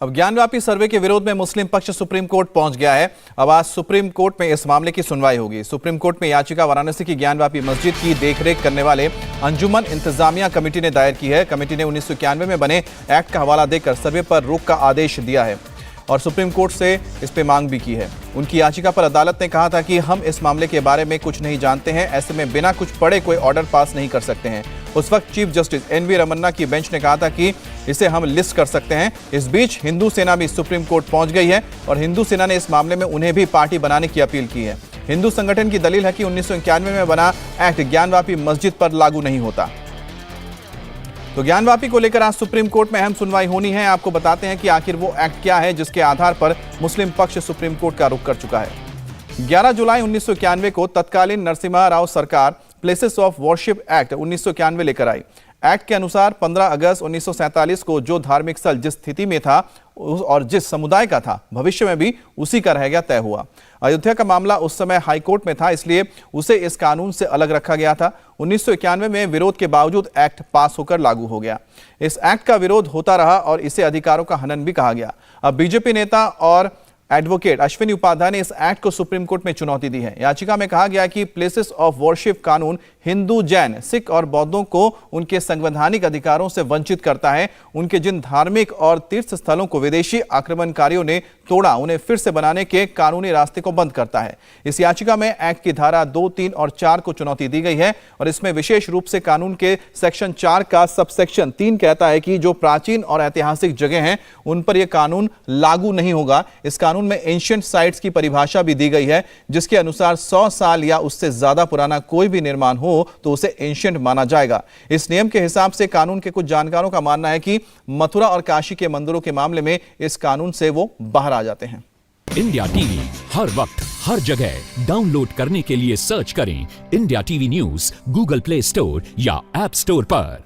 अब ज्ञानव्यापी सर्वे के विरोध में मुस्लिम पक्ष सुप्रीम कोर्ट पहुंच गया है। अब आज सुप्रीम कोर्ट में इस मामले की सुनवाई होगी। सुप्रीम कोर्ट में याचिका वाराणसी की ज्ञानव्यापी मस्जिद की देखरेख करने वाले अंजुमन इंतजामिया कमेटी ने दायर की है। कमेटी ने 1991 में बने एक्ट का हवाला देकर सर्वे पर रोक का आदेश दिया है और सुप्रीम कोर्ट से इस पे मांग भी की है। उनकी याचिका पर अदालत ने कहा था कि हम इस मामले के बारे में कुछ नहीं जानते हैं, ऐसे में बिना कुछ पढ़े कोई ऑर्डर पास नहीं कर सकते हैं। उस वक्त चीफ जस्टिस एनवी रमन्ना की बेंच ने कहा था कि इसे हम लिस्ट कर सकते हैं। इस बीच हिंदू सेना भी सुप्रीम कोर्ट पहुंच गई है और हिंदू सेना ने इस मामले में उन्हें भी पार्टी बनाने की अपील की है। हिंदू संगठन की दलील है कि 1991 में बना एक्ट ज्ञानव्यापी मस्जिद पर लागू नहीं होता। तो ज्ञानव्यापी को लेकर आज सुप्रीम कोर्ट में अहम सुनवाई होनी है। आपको बताते हैं कि आखिर वो एक्ट क्या है जिसके आधार पर मुस्लिम पक्ष सुप्रीम कोर्ट का रुख कर चुका है। 11 जुलाई 1991 को तत्कालीन नरसिम्हा राव सरकार प्लेसेस ऑफ वर्शिप एक्ट 1991 लेकर आई। एक्ट के अनुसार 15 अगस्त 1947 को जो धार्मिक स्थल जिस स्थिति में था और जिस समुदाय का था, भविष्य में भी उसी का रहेगा तय हुआ। अयोध्या का मामला उस समय हाईकोर्ट में था, इसलिए उसे इस कानून से अलग रखा गया था। 1991 में विरोध के बावजूद एक्ट पास होकर लागू हो गया। इस एक्ट का विरोध होता रहा और इसे अधिकारों का हनन भी कहा गया। अब बीजेपी नेता और एडवोकेट अश्विनी उपाध्याय ने इस एक्ट को सुप्रीम कोर्ट में चुनौती दी है। याचिका में कहा गया कि प्लेसेस ऑफ वर्शिप कानून हिंदू, जैन, सिख और बौद्धों को उनके संवैधानिक अधिकारों से वंचित करता है। उनके जिन धार्मिक और तीर्थ स्थलों को विदेशी आक्रमणकारियों ने तोड़ा, उन्हें फिर से बनाने के कानूनी रास्ते को बंद करता है। इस याचिका में एक्ट की धारा 2, 3 और 4 को चुनौती दी गई है और इसमें विशेष रूप से कानून के सेक्शन 4 का सबसेक्शन 3 कहता है कि जो प्राचीन और ऐतिहासिक जगह हैं उन पर यह कानून लागू नहीं होगा। इस कानून में एंशिएंट साइट्स की परिभाषा भी दी गई है, जिसके अनुसार 100 साल या उससे ज्यादा पुराना कोई भी निर्माण हो तो उसे एंशिएंट माना जाएगा। इस नियम के हिसाब से कानून के कुछ जानकारों का मानना है कि मथुरा और काशी के मंदिरों के मामले में इस कानून से वो बाहर आ जाते हैं। इंडिया टीवी हर वक्त हर जगह डाउनलोड करने के लिए सर्च करें India TV news Google play store या ऐप स्टोर पर।